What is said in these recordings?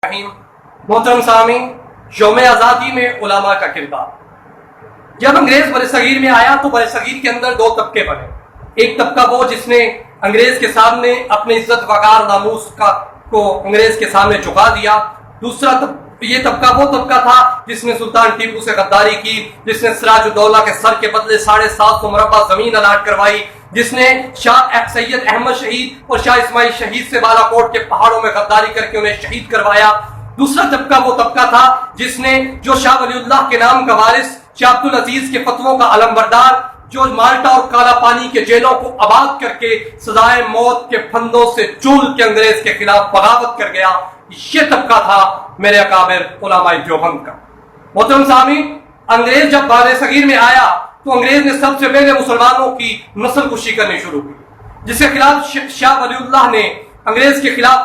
रहीम। मोहतरम सामीन, यौम आज़ादी में उलमा का किरदार। जब अंग्रेज बरसगीर में आया तो बरसगीर के अंदर दो तबके बने। एक तबका वो जिसने अंग्रेज के सामने अपने इज्जत वकार नामूस को अंग्रेज के सामने झुका दिया। दूसरा ये तबका वो तबका था जिसने सुल्तान टीपू से गद्दारी की, जिसने सिराजुद्दौला के सर के बदले 750 मुरब्बा जमीन अलाट करवाई, जिसने शाह सैयद अहमद शहीद और शाह इस्माइल शहीद से बालाकोट के पहाड़ों में गद्दारी करके उन्हें शहीद करवाया। दूसरा तबका वो तबका था जिसने जो शाह वलीउल्लाह के नाम का वारिस, शाह अब्दुल अजीज के फतवों का अलमबरदार, जो माल्टा और काला पानी के जेलों को आबाद करके सजाए मौत के फंदों से चूल के अंग्रेज के खिलाफ बगावत कर गया। ये तबका था मेरे अकाबिर उलमाए देवबंद का। मोहतरम सामीन, अंग्रेज जब बरसगीर में आया तो अंग्रेज ने सबसे पहले मुसलमानों की नस्ल कुशी करनी शुरू की, जिसके खिलाफ शाह वलीउल्लाह ने अंग्रेज के खिलाफ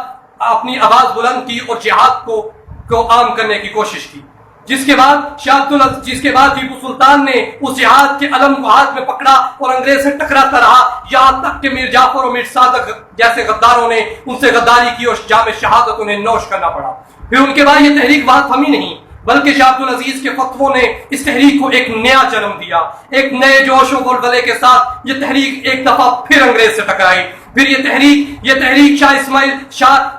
अपनी आवाज बुलंद की और जिहाद को आम करने की कोशिश की। जिसके बाद टीपू सुल्तान ने उस जिहाद के अलम को हाथ में पकड़ा और अंग्रेज से टकराता रहा, यहाँ तक कि मीर जाफर और मीर सादक जैसे गद्दारों ने उनसे गद्दारी की और जाम शहादत उन्हें नौश करना पड़ा। फिर उनके बाद ये तहरीक वहां थमी नहीं, बल्कि शाह अब्दुल अजीज के फतवों ने इस तहरीक को एक नया जन्म दिया। एक नए जोश और बुलबुले के साथ ये तहरीक एक दफा फिर अंग्रेज से टकराई। फिर ये तहरीक शाह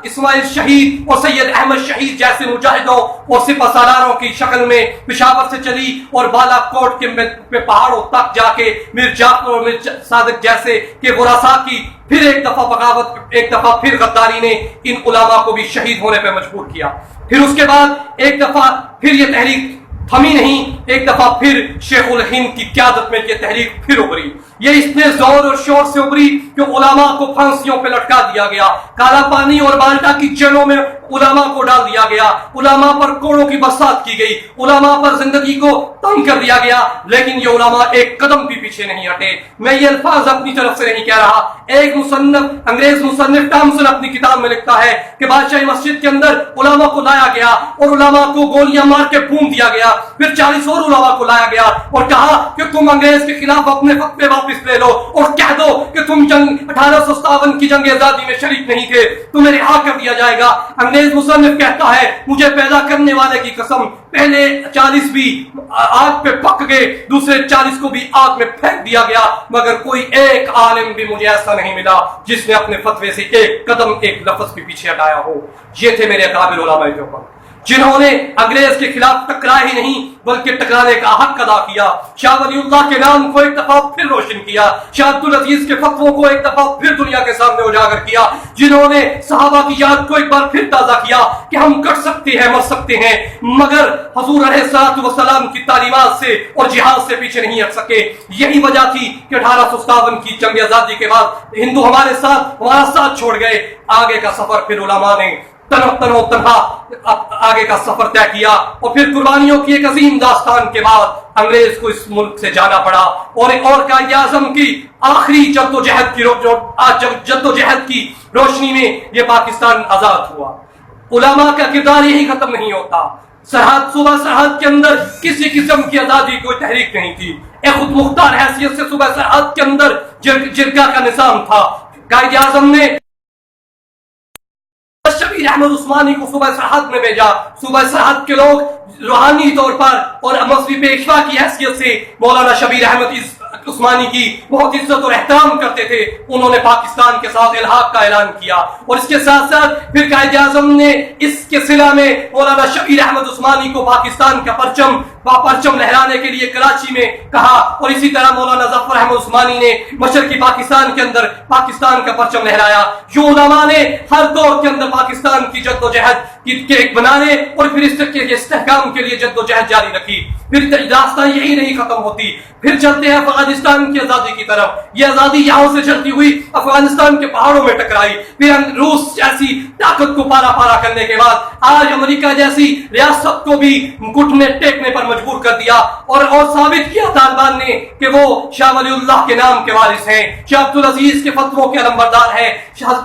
इस्माइल शहीद और सैयद अहमद शहीद जैसे मुजाहिदों और सिपहसालारों की शक्ल में पेशावर से चली और बालाकोट के पहाड़ों तक जाके मीर जाफर और मीर सादक जैसे के गुरासा की फिर एक दफा बगावत, एक दफा फिर गद्दारी ने इन उलमा को भी शहीद होने पर मजबूर किया। फिर उसके बाद एक दफा फिर ये तहरीक थमी नहीं, एक दफा फिर शेखुल हिंद की क़यादत में ये तहरीक फिर उभरी। ये इतने जोर और शोर से उभरी कि उलमा को फांसियों पे लटका दिया गया, काला पानी और माल्टा की जेलों में उलमा को डाल दिया गया, उलमा पर कोड़ों की बरसात की गई, उलमा पर जिंदगी को तंग कर दिया गया। लेकिन ये उलमा एक कदम भी पीछे नहीं हटे। मैं ये अल्फाज अपनी तरफ से नहीं कह रहा। एक मुसन्निफ, अंग्रेज मुसन्निफ टॉमसन अपनी किताब में लिखता है कि बादशाही मस्जिद के अंदर उलमा को लाया गया और उलमा को गोलियां मार के फूंक दिया गया। फिर 40 और उलमा को लाया गया और कहा कि तुम अंग्रेज के खिलाफ अपने फतवे वापस ले लो और कह दो कि तुम 1857 की जंग आजादी में शरीक नहीं थे, तुम्हें रिहा कर दिया जाएगा। अंग्रेज मुसन्निफ कहता है, मुझे पैदा करने वाले की कसम, पहले 40 भी आग पे पक गए, दूसरे 40 को भी आग में फेंक दिया गया, मगर कोई एक आलिम भी मुझे ऐसा नहीं मिला जिसने अपने फतवे से एक कदम, एक लफ्ज भी पीछे हटाया हो। ये थे मेरे काबिल उलमाए देवबंद, जिन्होंने अंग्रेज के खिलाफ टकरा ही नहीं बल्कि टकराने का हक अदा किया। शाह वलीउल्लाह के नाम को एक दफा फिर रोशन किया, शाह अब्दुल अजीज के फतवों को एक दफा फिर दुनिया के सामने उजागर किया, जिन्होंने सहाबा की याद को एक बार फिर ताजा किया कि हम कट सकते हैं, मर सकते हैं, मगर हुजूर अलैहिस्सलाम की तालीमात से और जिहाद से पीछे नहीं हट सके। यही वजह थी कि 1857 की जंग आजादी के बाद हिंदू हमारा साथ छोड़ गए। आगे का सफर फिर उलमा ने तनहा आगे का सफर तय किया और फिर कुर्बानियों की एक अजीम दास्तान के बाद अंग्रेज को इस मुल्क से जाना पड़ा और कायद आज़म की आखिरी जद्दोजहद की रोशनी में ये पाकिस्तान आजाद हुआ। उलमा का किरदार यही खत्म नहीं होता। सूबा सरहद के अंदर किसी किस्म की आजादी कोई तहरीक नहीं थी। एक खुद मुख्तार हैसियत से सूबा सरहद के अंदर जिरगा का निजाम था। कायद आज़म ने शबीर अहमद उस्मानी को सूबा सरहद में भेजा। सूबा सरहद के लोग रूहानी तौर पर और मजहबी पेशवा की हैसियत से मौलाना शबीर अहमद उस्मानी की बहुत इज्जत और एहतराम करते थे। उन्होंने पाकिस्तान के साथ इल्हाक का ऐलान किया और इसके साथ साथ फिर कायद आज़म ने इसके सिला में मौलाना शबीर अहमद उस्मानी को पाकिस्तान का परचम लहराने के लिए कराची में कहा और इसी तरह मौलाना जफर अहमद उस्मानी ने मशरकी पाकिस्तान के अंदर पाकिस्तान का परचम लहराया। जो उलमा ने हर दौर के अंदर पाकिस्तान की जद्दोजहद के बनाने और फिर इसके इस्तेहकाम के लिए जद्दोजहद जारी रखी। फिर रास्ता यही नहीं खत्म होती, फिर चलते हैं अफगानिस्तान की आजादी की तरफ। ये आजादी यहाँ से चलती हुई अफगानिस्तान के पहाड़ों में टकराई। फिर रूस जैसी ताकत को पारा पारा करने के बाद आज अमेरिका जैसी रियासत को भी घुटने टेकने पर मजबूर कर दिया और साबित किया तालिबान ने कि वो शाह वलीउल्लाह के नाम के वारिस हैं, शाह अब्दुल अजीज के फतवों के अलमबरदार हैं,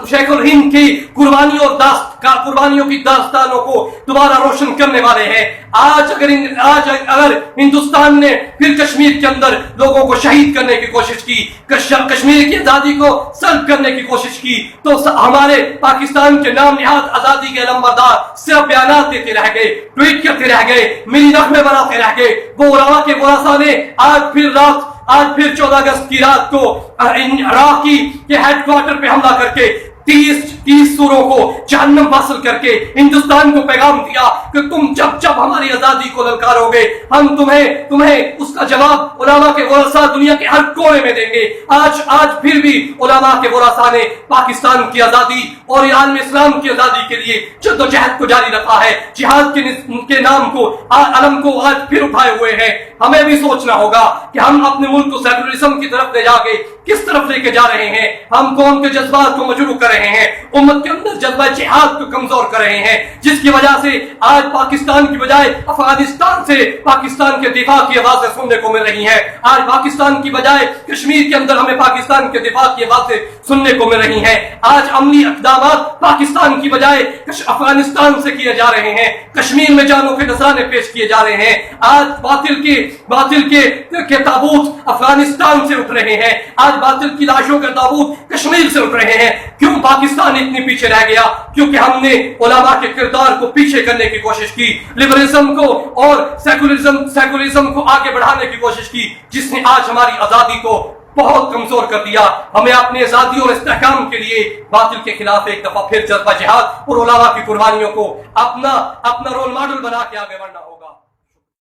शेखुल हिंद की कुर्बानियों की दास्तानों को दोबारा रोशन करने वाले हैं। आज अगर हिंदुस्तान ने फिर कश्मीर के अंदर लोगों को शहीद करने की कोशिश की, कश्मीर की आजादी को सल्ब करने की कोशिश की, तो हमारे पाकिस्तान के नाम निहाद आजादी के अलमबरदार सिर्फ बयानात देते रह गए, ट्वीट करते रह गए, मिली नगमे बनाते रह गए। वो उलमा के वरसा ने आज फिर 14 अगस्त की रात को इराकी के हेडक्वार्टर पे हमला करके 30 सूरों को जहन्नम हासिल करके हिंदुस्तान को पैगाम दिया कि तुम जब हमारी आजादी को ललकारोगे, हम तुम्हें उसका जवाब उलमा के वरसा दुनिया के हर कोने में देंगे। आज फिर भी उलमा के वरसा ने पाकिस्तान की आजादी और आलम इस्लाम की आजादी के लिए जद्दोजहद को जारी रखा है। जिहाद के नाम को अलम को आज फिर उठाए हुए हैं। हमें भी सोचना होगा कि हम अपने मुल्क को सेकुलरिज्म की तरफ ले जाके किस तरफ लेके जा रहे हैं। हम कौम के जज्बात को मजरूह कर रहे हैं, उम्मत के अंदर जज्बा जिहाद को कमजोर कर रहे हैं, जिसकी वजह से आज पाकिस्तान की बजाय अफगानिस्तान से पाकिस्तान के दिफा की आवाजें सुनने को मिल रही हैं। आज पाकिस्तान की बजाय कश्मीर के अंदर हमें पाकिस्तान के दिफा की आवाजें सुनने को मिल रही हैं। आज अमली इक़दाम पाकिस्तान की बजाय अफगानिस्तान से किए जा रहे हैं। कश्मीर में जानों के नजराने पेश किए जा रहे हैं। आज बातिल के ताबूत अफगानिस्तान से उठ रहे हैं। आज बातिल की लाशों के ताबूत कश्मीर से उठ रहे हैं। क्यों पाकिस्तान इतनी पीछे रह गया? क्योंकि हमने उलमा के किरदार को पीछे करने की कोशिश की, लिबरलिज्म को और सेकुलरिज्म को आगे बढ़ाने की कोशिश की, जिसने आज हमारी आजादी को बहुत कमजोर कर दिया। हमें अपनी आजादी और इस्तेहकाम के लिए बातिल के खिलाफ एक दफा फिर जज्बा जिहाद और उलमा की कुर्बानियों को अपना रोल मॉडल बना के आगे बढ़ना होगा।